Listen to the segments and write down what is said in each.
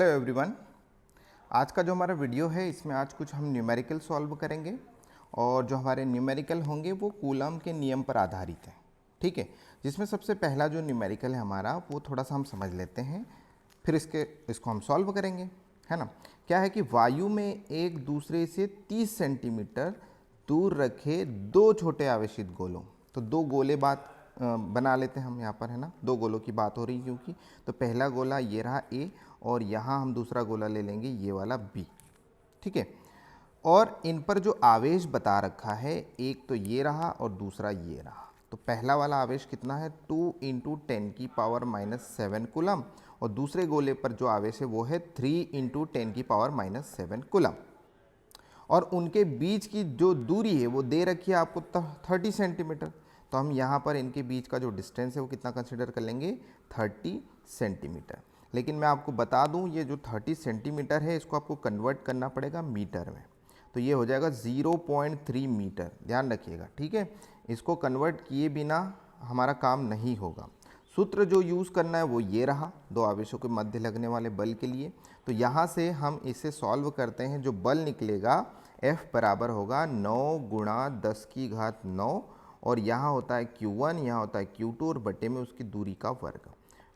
Hello everyone. आज का जो हमारा वीडियो है इसमें आज कुछ हम न्यूमेरिकल सॉल्व करेंगे और जो हमारे न्यूमेरिकल होंगे वो कूलम के नियम पर आधारित है। ठीक है, जिसमें सबसे पहला जो न्यूमेरिकल है हमारा वो थोड़ा सा हम समझ लेते हैं, फिर इसको हम सॉल्व करेंगे, है ना। क्या है कि वायु में एक दूसरे से 30 सेंटीमीटर दूर रखे दो छोटे आवेशित गोलों, तो दो गोले बना लेते हैं हम यहाँ पर, है ना। दो गोलों की बात हो रही क्योंकि, तो पहला गोला ये रहा ए और यहाँ हम दूसरा गोला ले लेंगे ये वाला बी। ठीक है, और इन पर जो आवेश बता रखा है, एक तो ये रहा और दूसरा ये रहा। तो पहला वाला आवेश कितना है 2 इंटू 10⁻⁷ कूलम, और दूसरे गोले पर जो आवेश है वो है 3 इंटू 10⁻⁷ कूलम। और उनके बीच की जो दूरी है वो दे रखी है आपको 30 सेंटीमीटर। तो हम यहाँ पर इनके बीच का जो डिस्टेंस है वो कितना कंसिडर कर लेंगे 30 सेंटीमीटर। लेकिन मैं आपको बता दूँ ये जो 30 सेंटीमीटर है इसको आपको कन्वर्ट करना पड़ेगा मीटर में। तो ये हो जाएगा 0.3 मीटर, ध्यान रखिएगा। ठीक है, इसको कन्वर्ट किए बिना हमारा काम नहीं होगा। सूत्र जो यूज़ करना है वो ये रहा, दो आवेशों के मध्य लगने वाले बल के लिए। तो यहाँ से हम इसे सॉल्व करते हैं, जो बल निकलेगा F बराबर होगा 9 गुणा 10⁻⁹, और यहाँ होता है Q1, यहाँ होता है Q2 और बटे में उसकी दूरी का वर्ग।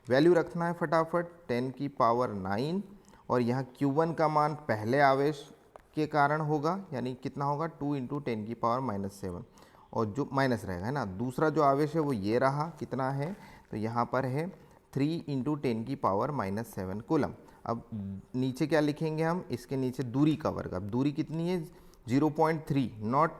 वैल्यू रखना है फटाफट 10⁹, और यहाँ Q1 का मान पहले आवेश के कारण होगा, यानी कितना होगा 2 इंटू 10⁻⁷, और जो माइनस रहेगा, है ना। दूसरा जो आवेश है वो ये रहा, कितना है तो यहाँ पर है 3 इंटू 10⁻⁷ कूलम। अब नीचे क्या लिखेंगे हम, इसके नीचे दूरी का वर्ग। अब दूरी कितनी है 0.3, नॉट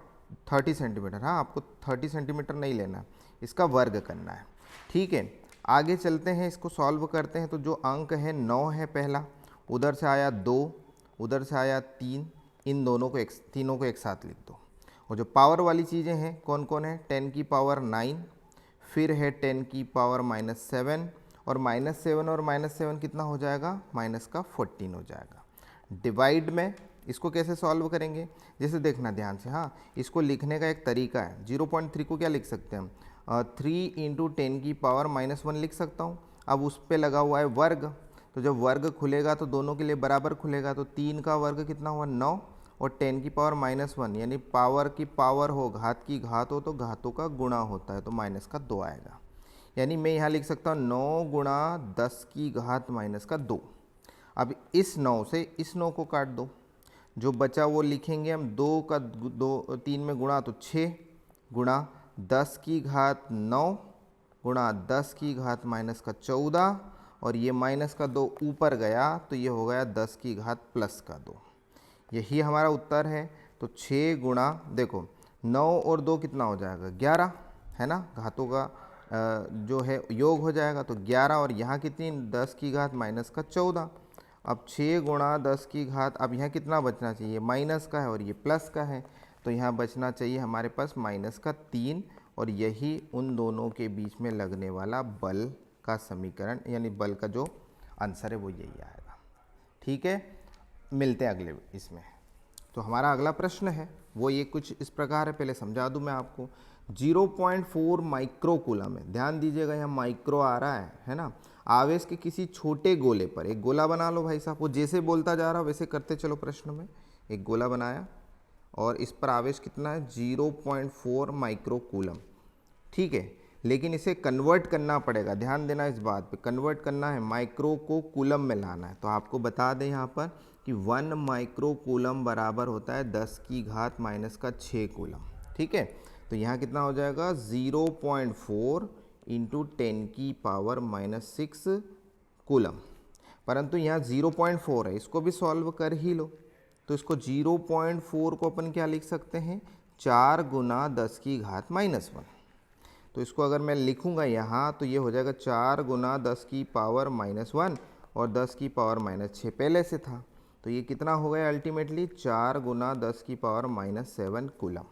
30 सेंटीमीटर। हाँ, आपको 30 सेंटीमीटर नहीं लेना, इसका वर्ग करना है। ठीक है, आगे चलते हैं, इसको सॉल्व करते हैं। तो जो अंक है 9 है पहला, उधर से आया 2, उधर से आया 3, इन तीनों को एक साथ लिख दो। और जो पावर वाली चीज़ें हैं कौन कौन है, 10⁹, फिर है 10⁻⁷, और -7 और -7 कितना हो जाएगा, माइनस का 14 हो जाएगा। डिवाइड में इसको कैसे सॉल्व करेंगे, जैसे देखना ध्यान से। हाँ, इसको लिखने का एक तरीका है। 0.3 को क्या लिख सकते हैं हम, 3 इंटू 10⁻⁻1 लिख सकता हूँ। अब उस पर लगा हुआ है वर्ग, तो जब वर्ग खुलेगा तो दोनों के लिए बराबर खुलेगा। तो 3 का वर्ग कितना हुआ 9, और 10⁻⁻1 यानी पावर की पावर हो, घात की घात हो, तो घातों का गुणा होता है, तो माइनस का 2 आएगा। यानी मैं यहाँ लिख सकता हूँ 9 गुणा 10⁻⁻2। अब इस 9 से इस 9 को काट दो, जो बचा वो लिखेंगे हम 2 का 2 3 में गुणा, तो 6 गुणा 10⁻9 गुणा 10⁻⁻14, और ये माइनस का 2 ऊपर गया तो ये हो गया 10⁻+2। यही हमारा उत्तर है। तो 6 गुणा, देखो 9 और 2 कितना हो जाएगा 11, है ना। घातों का जो है योग हो जाएगा, तो 11, और यहाँ कितनी 10⁻⁻14। अब 6 गुणा 10, अब यहाँ कितना बचना चाहिए, माइनस का है और ये प्लस का है, तो यहाँ बचना चाहिए हमारे पास -3, और यही उन दोनों के बीच में लगने वाला बल का समीकरण, यानी बल का जो आंसर है वो यही आएगा। ठीक है, मिलते हैं अगले इसमें। तो हमारा अगला प्रश्न है वो ये कुछ इस प्रकार है, पहले समझा दूं मैं आपको। 0.4 माइक्रो कूलम है, ध्यान दीजिएगा यहाँ माइक्रो आ रहा है ना। आवेश के किसी छोटे गोले पर, एक गोला बना लो भाई साहब, वो जैसे बोलता जा रहा वैसे करते चलो। प्रश्न में एक गोला बनाया और इस पर आवेश कितना है 0.4 माइक्रो कूलम। ठीक है, लेकिन इसे कन्वर्ट करना पड़ेगा, ध्यान देना इस बात पे, कन्वर्ट करना है, माइक्रो को कूलम में लाना है। तो आपको बता दें यहाँ पर कि 1 माइक्रो कूलम बराबर होता है 10⁻⁻6 कूलम। ठीक है, तो यहाँ कितना हो जाएगा 0.4 इंटू 10⁻⁻6 कूलम। परंतु यहाँ 0.4 है, इसको भी सॉल्व कर ही लो। तो इसको 0.4 को अपन क्या लिख सकते हैं, 4 गुना 10⁻⁻1। तो इसको अगर मैं लिखूंगा यहाँ तो ये हो जाएगा 4 गुना 10⁻⁻1 और 10⁻⁻6 पहले से था, तो ये कितना हो गया अल्टीमेटली 4 गुना 10⁻⁷ कूलम।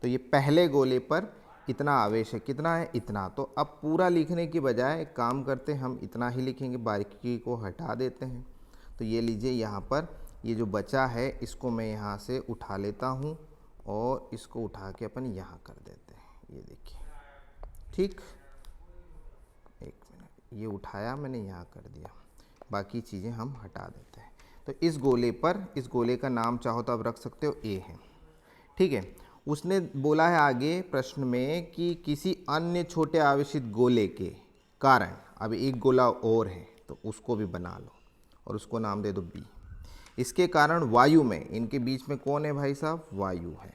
तो ये पहले गोले पर इतना आवेश है, कितना है इतना। तो अब पूरा लिखने की बजाय एक काम करते हैं, हम इतना ही लिखेंगे, बाकी को हटा देते हैं। तो ये लीजिए यहाँ पर ये जो बचा है इसको मैं यहाँ से उठा लेता हूँ और इसको उठा के अपन यहाँ कर देते हैं, ये देखिए। ठीक, एक मिनट, ये उठाया मैंने यहाँ कर दिया। बाकी चीज़ें हम हटा देते हैं। तो इस गोले का नाम चाहो तो आप रख सकते हो ए है, ठीक है। उसने बोला है आगे प्रश्न में कि किसी अन्य छोटे आवेशित गोले के कारण, अब एक गोला और है तो उसको भी बना लो और उसको नाम दे दो बी। इसके कारण वायु में, इनके बीच में कौन है भाई साहब, वायु है,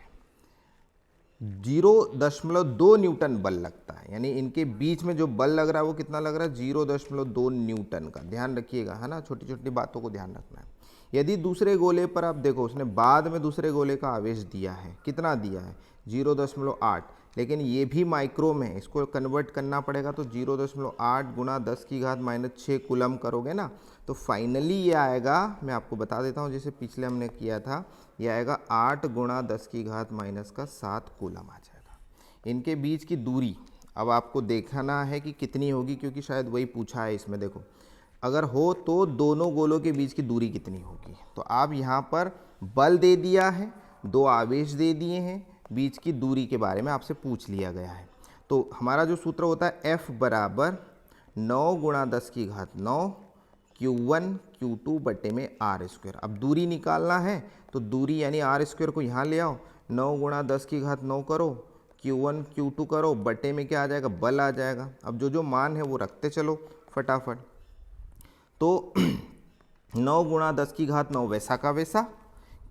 0.2 न्यूटन बल लगता है। यानी इनके बीच में जो बल लग रहा है वो कितना लग रहा है, 0.2 न्यूटन का। ध्यान रखिएगा, है ना, छोटी छोटी बातों को ध्यान रखना है। यदि दूसरे गोले पर आप देखो, उसने बाद में दूसरे गोले का आवेश दिया है, कितना दिया है, 0.8, लेकिन ये भी माइक्रो में है, इसको कन्वर्ट करना पड़ेगा। तो 0.8 गुणा 10⁻⁻6 कूलम करोगे ना, तो फाइनली ये आएगा, मैं आपको बता देता हूँ, जैसे पिछले हमने किया था, ये आएगा 8 गुणा 10⁻⁻7 कूलम आ जाएगा। इनके बीच की दूरी अब आपको देखना है कि कितनी होगी, क्योंकि शायद वही पूछा है इसमें। देखो, अगर हो तो दोनों गोलों के बीच की दूरी कितनी होगी, तो आप यहाँ पर बल दे दिया है, दो आवेश दे दिए हैं, बीच की दूरी के बारे में आपसे पूछ लिया गया है। तो हमारा जो सूत्र होता है F बराबर 9 गुणा 10⁹ Q1 Q2 बटे में R²। अब दूरी निकालना है तो दूरी यानी R² को यहाँ ले आओ, 9 गुणा 10⁹ करो, Q1 Q2 करो, बटे में क्या आ जाएगा, बल आ जाएगा। अब जो जो मान है वो रखते चलो फटाफट। तो 9 गुणा 10⁹ वैसा का वैसा।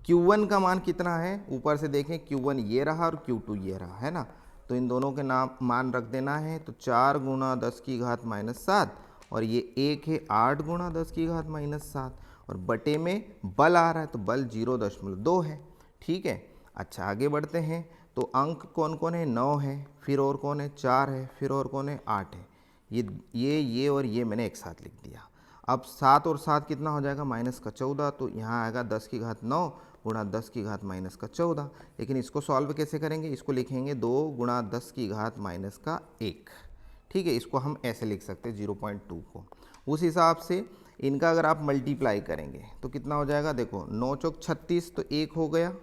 Q1 का मान कितना है, ऊपर से देखें, Q1 ये रहा और Q2 ये रहा, है ना, तो इन दोनों के नाम मान रख देना है। तो 4 गुणा 10⁻⁻7 और ये एक है 8 गुणा 10⁻⁻7 और बटे में बल आ रहा है, तो बल 0.2 है, ठीक है। अच्छा, आगे बढ़ते हैं। तो अंक कौन कौन है, 9 है, फिर और कौन है, 4 है, फिर और कौन है, 8 है। ये और ये मैंने एक साथ लिख दिया। अब 7 और 7 कितना हो जाएगा, -14, तो यहाँ आएगा 10⁹9 गुणा 10⁻⁻14। लेकिन इसको सॉल्व कैसे करेंगे, इसको लिखेंगे 2 गुणा 10⁻⁻1, ठीक है। इसको हम ऐसे लिख सकते हैं 0.2 को। उस हिसाब से इनका अगर आप मल्टीप्लाई करेंगे तो कितना हो जाएगा, देखो 9 चौक 36, तो 1 हो गया,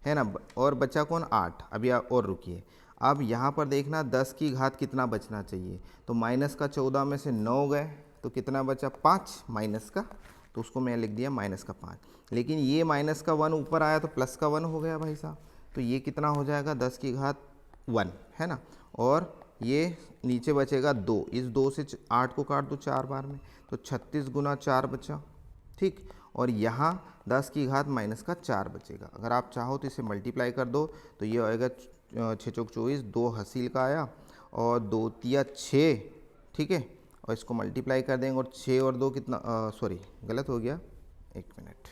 है ना, और बचा कौन, 8। अभी आप और रुकिए, अब यहाँ पर देखना 10 की घात कितना बचना चाहिए, तो -14 में से 9 गए तो कितना बचा, 5 माइनस का, तो उसको मैं लिख दिया -5। लेकिन ये -1 ऊपर आया तो +1 हो गया भाई साहब, तो ये कितना हो जाएगा, 10⁻1, है ना, और ये नीचे बचेगा 2, इस 2 से 8 को काट दो 4 बार में, तो 36 गुना 4 बचा, ठीक। और यहाँ 10⁻⁻4 बचेगा। अगर आप चाहो तो इसे मल्टीप्लाई कर दो, तो ये आएगा 6 चौक 24, 2 हसील का आया और 2 तिया 6, ठीक है, और इसको मल्टीप्लाई कर देंगे, और 6 और 2 कितना, सॉरी गलत हो गया, 1 मिनट,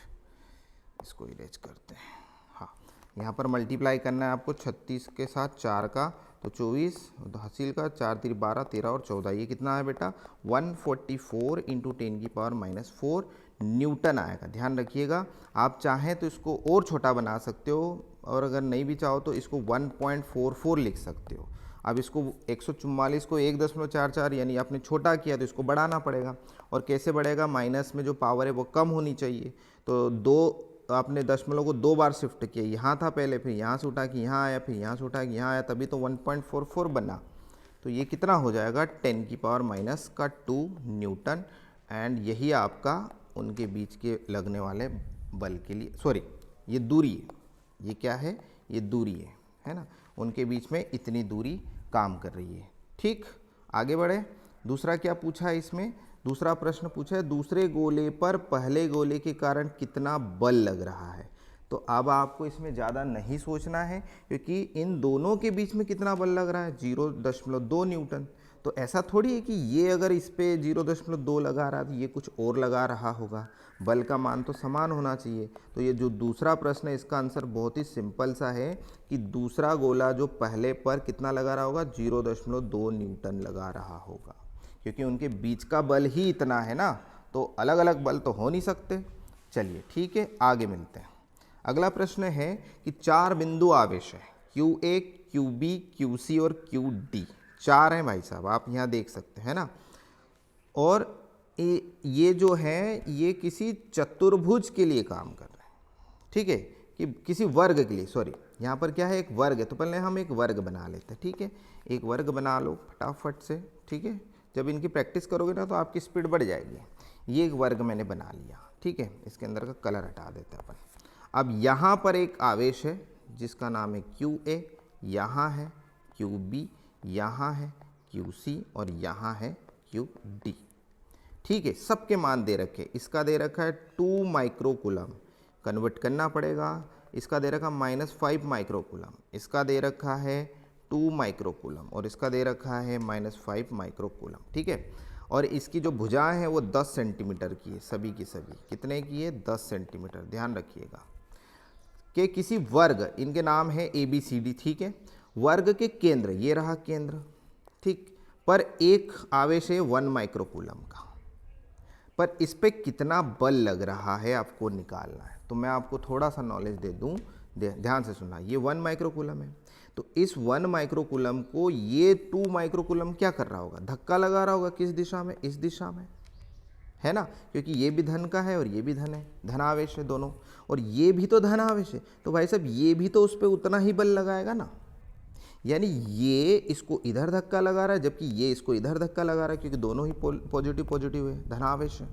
इसको इरेज करते हैं। हाँ, यहाँ पर मल्टीप्लाई करना है आपको 36 के साथ 4 का, तो 24, हसील का 4 3 12, 13 और 14, ये कितना है बेटा, 144 × 10⁻⁻4 न्यूटन आएगा। ध्यान रखिएगा, आप चाहें तो इसको और छोटा बना सकते हो, और अगर नहीं भी चाहो तो इसको 1.44 लिख सकते हो। अब इसको 144 को 1.44 यानी आपने छोटा किया तो इसको बढ़ाना पड़ेगा, और कैसे बढ़ेगा, माइनस में जो पावर है वो कम होनी चाहिए। तो 2 आपने दशमलव को 2 बार शिफ्ट किया, यहाँ था पहले, फिर यहाँ से उठा के यहाँ आया, फिर यहाँ से उठा के यहाँ आया, तभी तो 1.44 बना। तो ये कितना हो जाएगा, 10⁻⁻2 न्यूटन। एंड यही आपका उनके बीच के लगने वाले बल के लिए, सॉरी ये दूरी है, ये क्या है, ये दूरी है ना, उनके बीच में इतनी दूरी काम कर रही है, ठीक। आगे बढ़े, दूसरा क्या पूछा है इसमें, दूसरा प्रश्न पूछा है दूसरे गोले पर पहले गोले के कारण कितना बल लग रहा है। तो अब आपको इसमें ज़्यादा नहीं सोचना है, क्योंकि इन दोनों के बीच में कितना बल लग रहा है, 0.2 न्यूटन। तो ऐसा थोड़ी है कि ये अगर इस पे 0.2 लगा रहा है तो ये कुछ और लगा रहा होगा, बल का मान तो समान होना चाहिए। तो ये जो दूसरा प्रश्न है इसका आंसर बहुत ही सिंपल सा है कि दूसरा गोला जो पहले पर कितना लगा रहा होगा, 0.2 न्यूटन लगा रहा होगा, क्योंकि उनके बीच का बल ही इतना है ना, तो अलग अलग बल तो हो नहीं सकते। चलिए ठीक है, आगे मिलते हैं। अगला प्रश्न है कि 4 बिंदु आवेश है, Q1 QB QC और QD, 4 हैं भाई साहब, आप यहाँ देख सकते हैं ना। और ये जो है ये किसी चतुर्भुज के लिए काम कर रहे हैं, ठीक है, कि किसी वर्ग के लिए, सॉरी यहाँ पर क्या है, एक वर्ग है, तो पहले हम एक वर्ग बना लेते हैं, ठीक है। एक वर्ग बना लो फटाफट से, ठीक है, जब इनकी प्रैक्टिस करोगे ना तो आपकी स्पीड बढ़ जाएगी। ये एक वर्ग मैंने बना लिया, ठीक है। इसके अंदर का कलर हटा देते हैं अपन। अब यहाँ पर एक आवेश है जिसका नाम है QA, यहाँ है QB, यहाँ है QC और यहाँ है QD, ठीक है। सबके मान दे रखे, इसका दे रखा है 2 माइक्रोकूलम, कन्वर्ट करना पड़ेगा। इसका दे रखा -5 माइक्रोकूलम, इसका दे रखा है 2 माइक्रोकूलम और इसका दे रखा है -5 माइक्रोकूलम, ठीक है। और इसकी जो भुजाएं हैं वो 10 सेंटीमीटर की है, सभी की सभी। कितने की है? 10 सेंटीमीटर। ध्यान रखिएगा कि किसी वर्ग, इनके नाम है ABCD, ठीक है। वर्ग के केंद्र, ये रहा केंद्र, ठीक, पर एक आवेश है 1 माइक्रोकूलम का, पर इस पे कितना बल लग रहा है आपको निकालना है। तो मैं आपको थोड़ा सा नॉलेज दे दूं, ध्यान से सुनना। ये 1 माइक्रोकूलम है, तो इस 1 माइक्रोकूलम को ये 2 माइक्रोकूलम क्या कर रहा होगा? धक्का लगा रहा होगा। किस दिशा में? इस दिशा में, है ना, क्योंकि ये भी धन का है और ये भी धन है, धनावेश है दोनों, और ये भी तो धनावेश है। तो भाई साहब ये भी तो उस पर उतना ही बल लगाएगा ना। यानी ये इसको इधर धक्का लगा रहा है जबकि ये इसको इधर धक्का लगा रहा है, क्योंकि दोनों ही पॉजिटिव पॉजिटिव है, धनावेश है।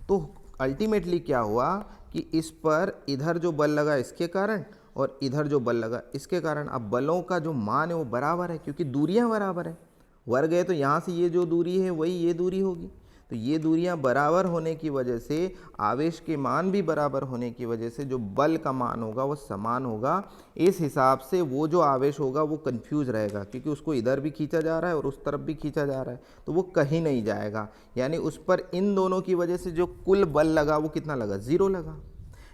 तो अल्टीमेटली क्या हुआ कि इस पर इधर जो बल लगा इसके कारण और इधर जो बल लगा इसके कारण, अब बलों का जो मान है वो बराबर है, क्योंकि दूरियां बराबर है। वर्ग है तो यहाँ से ये जो दूरी है वही ये दूरी होगी। तो ये दूरियां बराबर होने की वजह से, आवेश के मान भी बराबर होने की वजह से जो बल का मान होगा वो समान होगा। इस हिसाब से वो जो आवेश होगा वो कंफ्यूज रहेगा, क्योंकि उसको इधर भी खींचा जा रहा है और उस तरफ भी खींचा जा रहा है, तो वो कहीं नहीं जाएगा। यानी उस पर इन दोनों की वजह से जो कुल बल लगा वो कितना लगा? 0 लगा।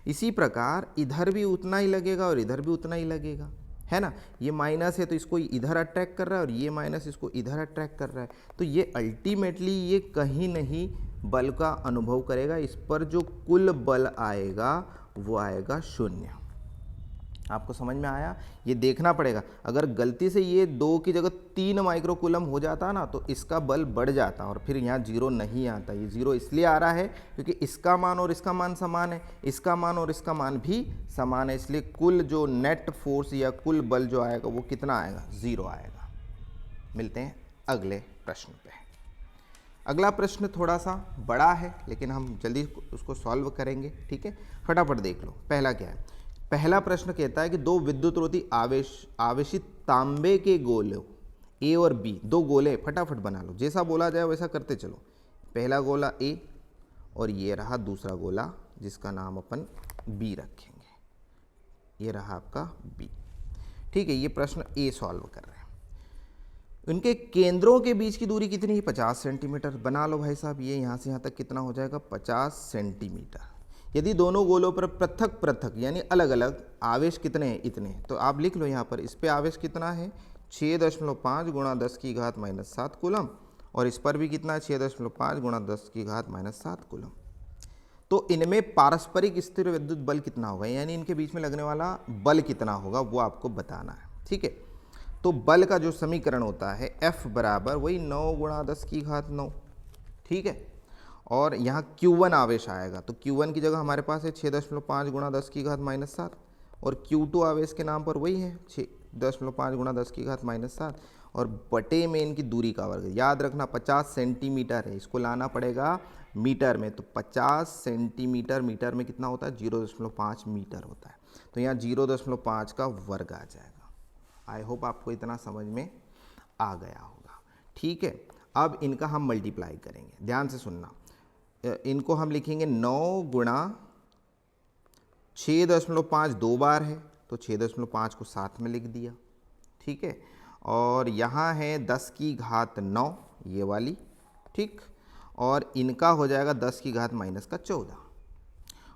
इसी प्रकार इधर भी उतना ही लगेगा और इधर भी उतना ही लगेगा, है ना। ये माइनस है तो इसको इधर अट्रैक्ट कर रहा है और ये माइनस इसको इधर अट्रैक्ट कर रहा है। तो ये अल्टीमेटली ये कहीं नहीं बल का अनुभव करेगा। इस पर जो कुल बल आएगा वो आएगा 0। आपको समझ में आया? ये देखना पड़ेगा। अगर गलती से ये 2 की जगह 3 माइक्रोकूलम हो जाता ना तो इसका बल बढ़ जाता और फिर यहाँ 0 नहीं आता। ये 0 इसलिए आ रहा है क्योंकि इसका मान और इसका मान समान है, इसका मान और इसका मान भी समान है, इसलिए कुल जो नेट फोर्स या कुल बल जो आएगा वो कितना आएगा? 0 आएगा। मिलते हैं अगले प्रश्न पे। अगला प्रश्न थोड़ा सा बड़ा है लेकिन हम जल्दी उसको सॉल्व करेंगे, ठीक है। फटाफट देख लो। पहला क्या है? पहला प्रश्न कहता है कि 2 विद्युतरोधी आवेशित तांबे के गोले A और B, 2 गोले, फटाफट बना लो, जैसा बोला जाए वैसा करते चलो। पहला गोला A और ये रहा दूसरा गोला जिसका नाम अपन B रखेंगे। ये रहा आपका B, ठीक है। ये प्रश्न A सॉल्व कर रहे हैं। उनके केंद्रों के बीच की दूरी कितनी है? 50 सेंटीमीटर। बना लो भाई साहब। ये यहाँ से यहाँ तक कितना हो जाएगा? 50 सेंटीमीटर। यदि दोनों गोलों पर पृथक पृथक यानी अलग अलग आवेश कितने हैं? इतने। तो आप लिख लो यहाँ पर, इस पे आवेश कितना है? 6.5 गुणा 10 की घात -7 कूलम, और इस पर भी कितना है? 6.5 गुणा 10 की घात -7 कूलम। तो इनमें पारस्परिक स्थिर विद्युत बल कितना होगा, यानी इनके बीच में लगने वाला बल कितना होगा वो आपको बताना है, ठीक है। तो बल का जो समीकरण होता है F बराबर वही 9 गुणा 10 की घात 9, ठीक है। और यहाँ Q1 आवेश आएगा, तो Q1 की जगह हमारे पास है 6.5 गुणा 10 की घात -7, और Q2 आवेश के नाम पर वही है 6.5 गुणा 10 की घात -7, और बटे में इनकी दूरी का वर्ग। याद रखना 50 सेंटीमीटर है, इसको लाना पड़ेगा मीटर में। तो 50 सेंटीमीटर मीटर में कितना होता है? 0.5 मीटर होता है। तो यहाँ 0.5 का वर्ग आ जाएगा। आई होप आपको इतना समझ में आ गया होगा, ठीक है। अब इनका हम मल्टीप्लाई करेंगे, ध्यान से सुनना। इनको हम लिखेंगे 9 गुणा 6.5 2 बार है तो 6.5 को साथ में लिख दिया, ठीक है। और यहाँ है 10 की घात 9 ये वाली, ठीक। और इनका हो जाएगा 10 की घात -14,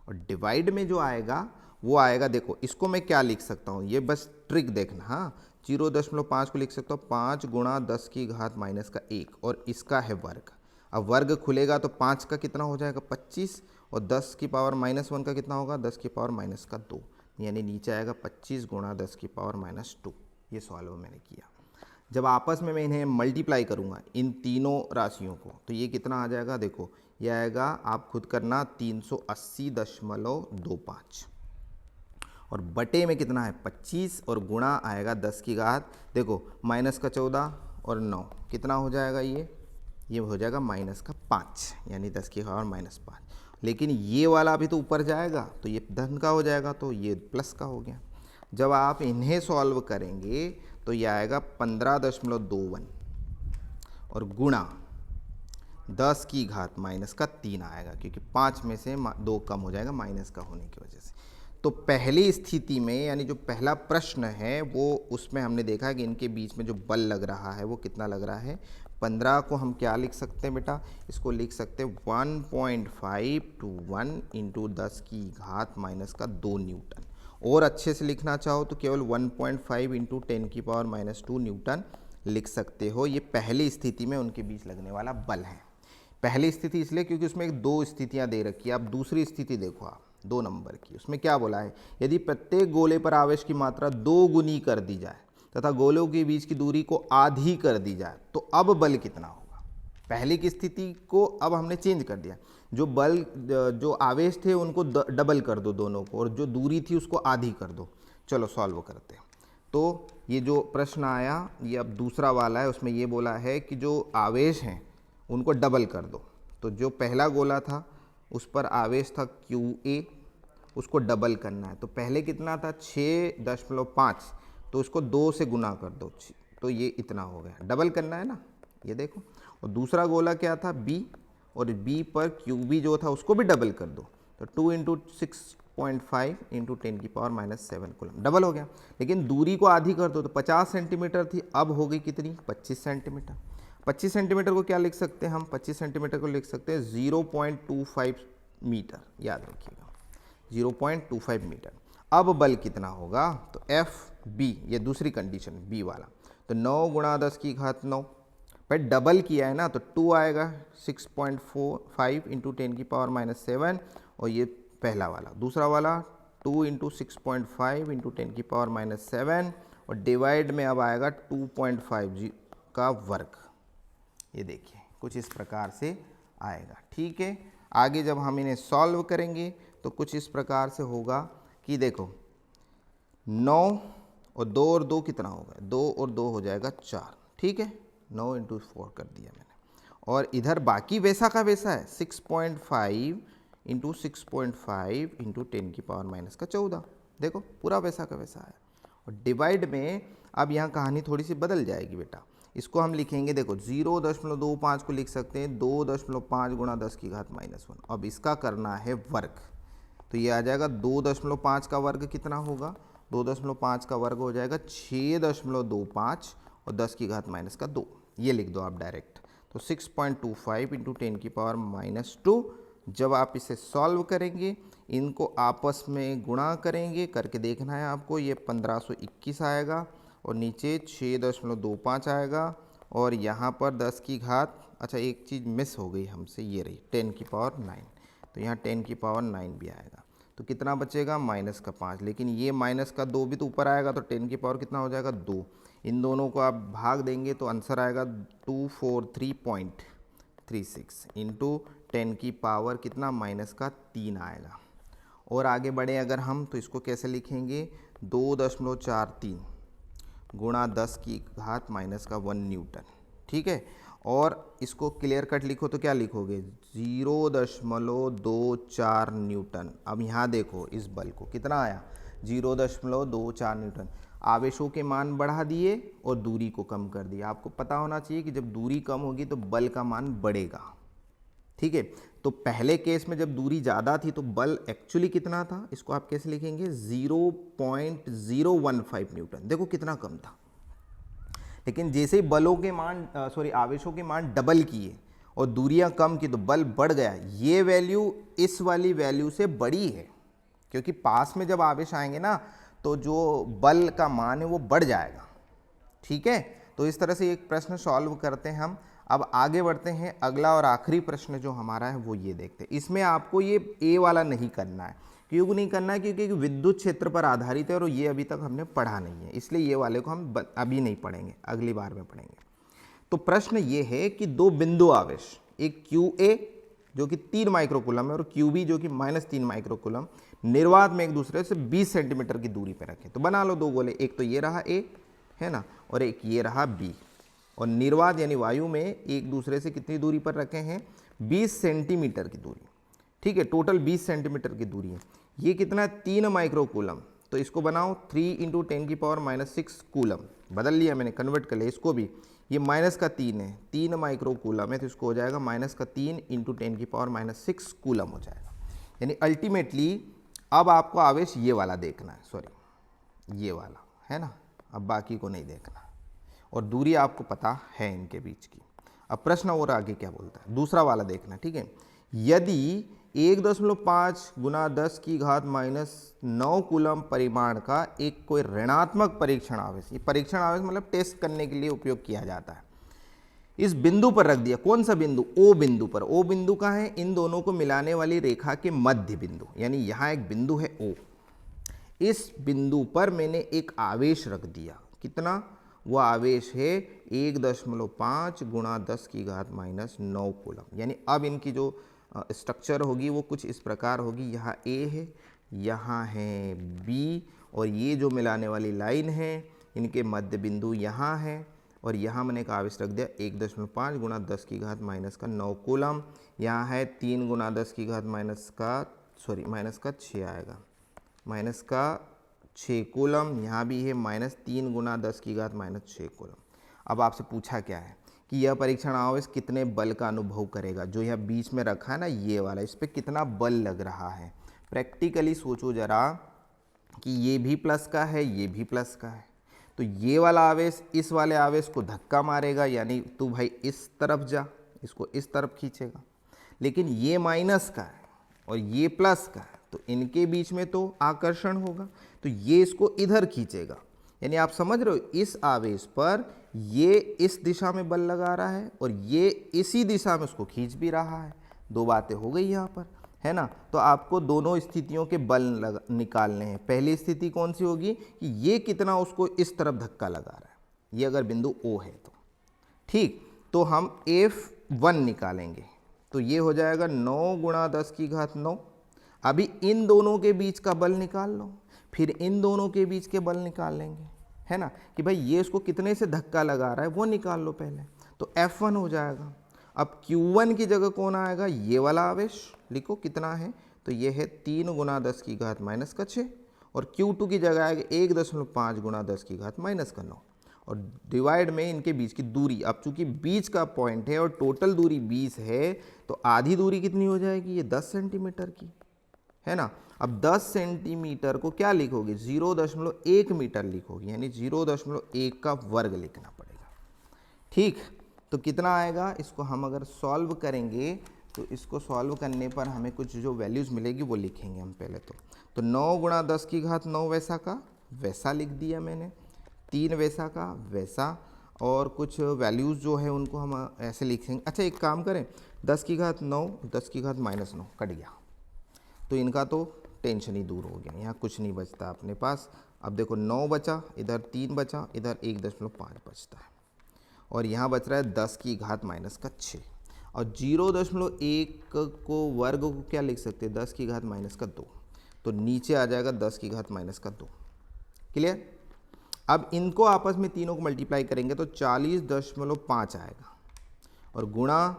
और डिवाइड में जो आएगा वो आएगा, देखो इसको मैं क्या लिख सकता हूँ, ये बस ट्रिक देखना। हाँ, 0.5 को लिख सकता हूँ 5 गुणा 10 की घात -1, और इसका है वर्ग। अब वर्ग खुलेगा तो 5 का कितना हो जाएगा? 25, और 10 की पावर -1 का कितना होगा? 10 की पावर -2, यानी नीचे आएगा 25 गुणा 10 की पावर -2। ये सॉल्व मैंने किया। जब आपस में मैं इन्हें मल्टीप्लाई करूँगा इन तीनों राशियों को, तो ये कितना आ जाएगा? देखो ये आएगा, आप खुद करना, 380.25, और बटे में कितना है? 25, और गुणा आएगा 10 की घात, देखो -14 और 9 कितना हो जाएगा? ये ये हो जाएगा -5 यानी 10⁻⁻5। लेकिन ये वाला अभी तो ऊपर जाएगा तो ये धन का हो जाएगा, तो ये प्लस का हो गया। जब आप इन्हें सॉल्व करेंगे तो ये आएगा 15.21 और गुणा 10⁻³ आएगा, क्योंकि 5 में से 2 कम हो जाएगा माइनस का होने की वजह से। तो पहली स्थिति में यानी जो पहला प्रश्न है वो उसमें हमने देखा कि इनके बीच में जो बल लग रहा है वो कितना लग रहा है। 15 को हम क्या लिख सकते हैं बेटा, इसको लिख सकते हैं 1.5 to 1 × 10⁻² न्यूटन। और अच्छे से लिखना चाहो तो केवल 1.5 × 10⁻² न्यूटन लिख सकते हो। ये पहली स्थिति में उनके बीच लगने वाला बल है। पहली स्थिति इसलिए क्योंकि उसमें 2 स्थितियां दे रखी है। अब दूसरी स्थिति देखो आप 2 नंबर की, उसमें क्या बोला है, यदि प्रत्येक गोले पर आवेश की मात्रा 2 गुनी कर दी जाए तथा गोलों के बीच की दूरी को आधी कर दी जाए तो अब बल कितना होगा। पहले की स्थिति को अब हमने चेंज कर दिया, जो बल जो आवेश थे उनको डबल कर दो दोनों को, और जो दूरी थी उसको आधी कर दो। चलो सॉल्व करते हैं। तो ये जो प्रश्न आया ये अब दूसरा वाला है, उसमें ये बोला है कि जो आवेश हैं उनको डबल कर दो। तो जो पहला गोला था उस पर आवेश था QA, उसको डबल करना है। तो पहले कितना था 6.5, तो उसको 2 से गुना कर दो, तो ये इतना हो गया। डबल करना है ना, ये देखो। और दूसरा गोला क्या था B, और B पर QB जो था उसको भी डबल कर दो, तो 2 × 6.5 × 10⁻⁷ कूलम, डबल हो गया। लेकिन दूरी को आधी कर दो, तो 50 सेंटीमीटर थी, अब हो गई कितनी 25 सेंटीमीटर। 25 सेंटीमीटर को क्या लिख सकते हैं हम, 25 सेंटीमीटर को लिख सकते हैं 0.25 मीटर, याद रखिएगा 0.25 मीटर। अब बल कितना होगा, तो FB, ये दूसरी कंडीशन B वाला, तो 9 × 10⁻⁹, भाई डबल किया है ना तो 2 आएगा, 6.45 × 10⁻⁷, और ये पहला वाला। दूसरा वाला 2 × 6.5 × 10⁻⁷, और डिवाइड में अब आएगा 2.5 का वर्ग। ये देखिए कुछ इस प्रकार से आएगा। ठीक है, आगे जब हम इन्हें सॉल्व करेंगे तो कुछ इस प्रकार से होगा कि देखो 9 और 2 और 2 कितना होगा, 2 और 2 हो जाएगा 4। ठीक है, 9 × 4 कर दिया मैंने। और इधर बाकी वैसा का वैसा है, 6.5 × 6.5 × 10⁻⁻14, देखो पूरा वैसा का वैसा है। और डिवाइड में अब यहाँ कहानी थोड़ी सी बदल जाएगी बेटा, इसको हम लिखेंगे, देखो 0.25 को लिख सकते हैं 2.5 × 10⁻⁻1। अब इसका करना है वर्ग, तो ये आ जाएगा 2.5 का वर्ग कितना होगा, 2.5 का वर्ग हो जाएगा 6.25 और 10⁻⁻², ये लिख दो आप डायरेक्ट। तो 6.25 × 10⁻⁻2। जब आप इसे सॉल्व करेंगे, इनको आपस में गुणा करेंगे, करके देखना है आपको, ये 1521 आएगा और नीचे 6.25 आएगा, और यहाँ पर 10⁻, अच्छा एक चीज़ मिस हो गई हमसे, ये रही 10⁹, तो यहाँ 10⁹ भी आएगा। तो कितना बचेगा -5, लेकिन ये -2 भी तो ऊपर आएगा, तो 10⁻ कितना हो जाएगा 2। इन दोनों को आप भाग देंगे तो आंसर आएगा 243.36 × 10⁻, कितना -3 आएगा। और आगे बढ़े अगर हम तो इसको कैसे लिखेंगे, 2.43 गुणा 10⁻⁻1 न्यूटन। ठीक है, और इसको क्लियर कट लिखो तो क्या लिखोगे 0.24 न्यूटन। अब यहाँ देखो इस बल को कितना आया 0.24 न्यूटन। आवेशों के मान बढ़ा दिए और दूरी को कम कर दिया। आपको पता होना चाहिए कि जब दूरी कम होगी तो बल का मान बढ़ेगा। ठीक है, तो पहले केस में जब दूरी ज़्यादा थी तो बल एक्चुअली कितना था, इसको आप कैसे लिखेंगे 0.015 न्यूटन। देखो कितना कम था, लेकिन जैसे ही बलों के मान आवेशों के मान डबल किए और दूरियां कम की तो बल बढ़ गया। ये वैल्यू इस वाली वैल्यू से बड़ी है, क्योंकि पास में जब आवेश आएंगे ना तो जो बल का मान है वो बढ़ जाएगा। ठीक है, तो इस तरह से एक प्रश्न सॉल्व करते हैं हम। अब आगे बढ़ते हैं, अगला और आखिरी प्रश्न जो हमारा है वो ये देखते हैं। इसमें आपको ये ए वाला नहीं करना है। क्यों नहीं करना है, क्योंकि विद्युत क्षेत्र पर आधारित है और ये अभी तक हमने पढ़ा नहीं है, इसलिए ये वाले को हम अभी नहीं पढ़ेंगे, अगली बार में पढ़ेंगे। तो प्रश्न ये है कि 2 बिंदु आवेश, एक QA जो कि 3 माइक्रोकूलम है और QB जो कि -3 माइक्रोकूलम, निर्वात में एक दूसरे से 20 सेंटीमीटर की दूरी पर रखें। तो बना लो 2 गोले, एक तो ये रहा A है ना, और एक ये रहा B। और निर्वात यानी वायु में एक दूसरे से कितनी दूरी पर रखे हैं, 20 सेंटीमीटर की दूरी, ठीक है, टोटल 20 सेंटीमीटर की दूरी है। ये कितना है, 3 माइक्रो कूलम, तो इसको बनाओ 3 × 10⁻⁻6 कूलम, बदल लिया मैंने, कन्वर्ट कर लिया इसको भी, ये -3 है, 3 माइक्रो कूलम है तो इसको हो जाएगा -3 × 10⁻⁻6 कूलम हो जाएगा। यानी अल्टीमेटली अब आपको आवेश ये वाला देखना है, सॉरी ये वाला है ना, अब बाकी को नहीं देखना, और दूरी आपको पता है इनके बीच की। अब प्रश्न और आगे क्या बोलता है, दूसरा वाला देखना, ठीक है। यदि 1.5 × 10⁻⁻9 कूलम परिमाण का एक कोई ऋणात्मक परीक्षण आवेश, ये परीक्षण आवेश मतलब टेस्ट करने के लिए उपयोग किया जाता है, इस बिंदु पर रख दिया, कौन सा बिंदु, ओ बिंदु पर। ओ बिंदु कहाँ है, इन दोनों को मिलाने वाली रेखा के मध्य बिंदु, यानी यहाँ एक बिंदु है ओ, इस बिंदु पर मैंने एक आवेश रख दिया, कितना, वो आवेश है 1.5 × 10⁻⁻9 कूलम। यानी अब इनकी जो स्ट्रक्चर होगी वो कुछ इस प्रकार होगी, यहाँ ए है, यहाँ है बी, और ये जो मिलाने वाली लाइन है इनके मध्य बिंदु यहाँ है, और यहाँ मैंने एक आवेश रख दिया 1.5 × 10⁻⁻9 कूलम। यहाँ है 3 × 10⁻⁻6 आएगा, -6 कूलम, यहाँ भी है -3 × 10⁻⁻6 कूलम। अब आपसे पूछा क्या है कि यह परीक्षण आवेश कितने बल का अनुभव करेगा, जो यह बीच में रखा है ना ये वाला, इस पर कितना बल लग रहा है। प्रैक्टिकली सोचो जरा कि ये भी प्लस का है, ये भी प्लस का है, तो ये वाला आवेश इस वाले आवेश को धक्का मारेगा, यानी तू भाई इस तरफ जा, इसको इस तरफ खींचेगा। लेकिन ये माइनस का है और ये प्लस का है, तो इनके बीच में तो आकर्षण होगा, तो ये इसको इधर खींचेगा। यानी आप समझ रहे हो, इस आवेश पर ये इस दिशा में बल लगा रहा है और ये इसी दिशा में उसको खींच भी रहा है। दो बातें हो गई यहाँ पर, है ना। तो आपको दोनों स्थितियों के बल निकालने हैं। पहली स्थिति कौन सी होगी कि ये कितना उसको इस तरफ धक्का लगा रहा है, ये अगर बिंदु O है तो, ठीक। तो हम F1 निकालेंगे, तो ये हो जाएगा 9 × 10⁻9। अभी इन दोनों के बीच का बल निकाल लो, फिर इन दोनों के बीच के बल निकाल लेंगे, है ना, कि भाई ये इसको कितने से धक्का लगा रहा है वो निकाल लो पहले, तो F1 हो जाएगा। अब Q1 की जगह कौन आएगा, ये वाला आवेश लिखो कितना है, तो ये है 3 × 10⁻⁻6, और Q2 की जगह आएगा 1.5 × 10⁻⁻9, और डिवाइड में इनके बीच की दूरी। अब चूंकि बीच का पॉइंट है और टोटल दूरी 20 है, तो आधी दूरी कितनी हो जाएगी, ये 10 सेंटीमीटर की, है ना। अब 10 सेंटीमीटर को क्या लिखोगे, 0.1 मीटर लिखोगे, यानी 0.1 का वर्ग लिखना पड़ेगा, ठीक। तो कितना आएगा, इसको हम अगर सॉल्व करेंगे तो इसको सॉल्व करने पर हमें कुछ जो वैल्यूज़ मिलेगी वो लिखेंगे हम पहले तो 9 × 10⁻9 वैसा का वैसा लिख दिया मैंने, 3 वैसा का वैसा, और कुछ वैल्यूज़ जो है उनको हम ऐसे लिखेंगे। अच्छा एक काम करें, 10⁻9 10⁻−9 कट गया, तो इनका तो टेंशन ही दूर हो गया, यहाँ कुछ नहीं बचता अपने पास। अब देखो 9 बचा, इधर 3 बचा, इधर 1.5 बचता है, और यहाँ बच रहा है 10⁻⁻6, और 0.1 को वर्ग को क्या लिख सकते हैं, 10⁻⁻2, तो नीचे आ जाएगा 10⁻⁻2। क्लियर। अब इनको आपस में तीनों को मल्टीप्लाई करेंगे तो 40.5 आएगा, और गुणा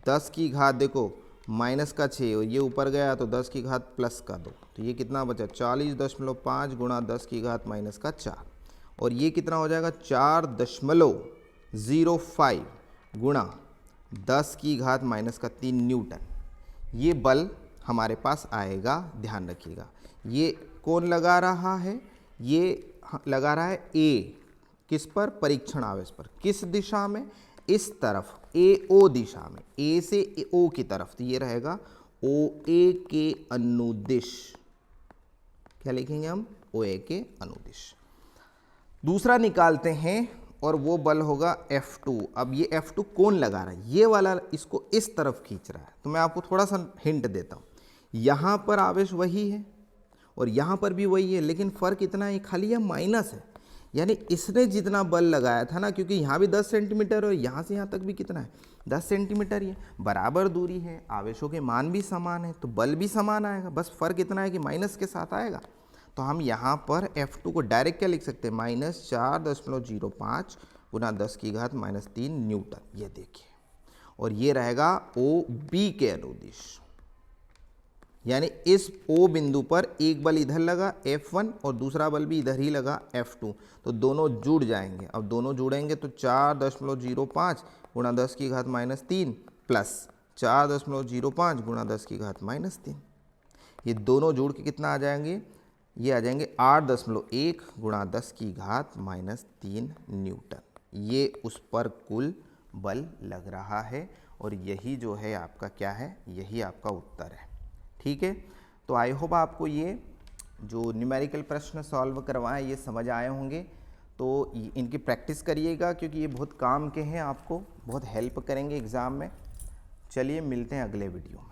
10 की घात देखो -6, और ये ऊपर गया तो 10 की घात +2, तो ये कितना बचा 40.5 गुणा 10 की घात -4, और ये कितना हो जाएगा 4.05 गुणा 10 की घात -3 न्यूटन। ये बल हमारे पास आएगा, ध्यान रखिएगा। ये कौन लगा रहा है, ये लगा रहा है ए, किस पर, परीक्षण आवेश पर, किस दिशा में, इस तरफ AO दिशा में, A से O की तरफ, तो ये रहेगा OA के अनुदिश, क्या लिखेंगे हम, OA के अनुदिश। दूसरा निकालते हैं, और वो बल होगा F2। अब ये F2 कौन लगा रहा है, ये वाला इसको इस तरफ खींच रहा है। तो मैं आपको थोड़ा सा हिंट देता हूँ, यहाँ पर आवेश वही है और यहाँ पर भी वही है, लेकिन फ़र्क इतना है खाली यह माइनस है, यानी इसने जितना बल लगाया था ना, क्योंकि यहाँ भी 10 सेंटीमीटर और यहाँ से यहाँ तक भी कितना है 10 सेंटीमीटर, ये बराबर दूरी है, आवेशों के मान भी समान है, तो बल भी समान आएगा, बस फ़र्क इतना है कि माइनस के साथ आएगा। तो हम यहाँ पर F2 को डायरेक्ट क्या लिख सकते हैं, -4.05 गुना 10 की घात -3 न्यूटन, ये देखिए। और ये रहेगा ओ बी के अनुदिश, यानी इस O बिंदु पर एक बल इधर लगा F1 और दूसरा बल भी इधर ही लगा F2, तो दोनों जुड़ जाएंगे। अब दोनों जुड़ेंगे तो 4.05 गुणा 10 की घात -3 प्लस 4.05 गुणा 10 की घात -3, ये दोनों जुड़ के कितना आ जाएंगे, ये आ जाएंगे 8.1 गुणा 10 की घात -3 न्यूटन। ये उस पर कुल बल लग रहा है और यही जो है आपका क्या है, यही आपका उत्तर है। ठीक है, तो आई होप आपको ये जो न्यूमेरिकल प्रश्न सॉल्व करवाएं ये समझ आए होंगे। तो इनकी प्रैक्टिस करिएगा क्योंकि ये बहुत काम के हैं, आपको बहुत हेल्प करेंगे एग्ज़ाम में। चलिए मिलते हैं अगले वीडियो में।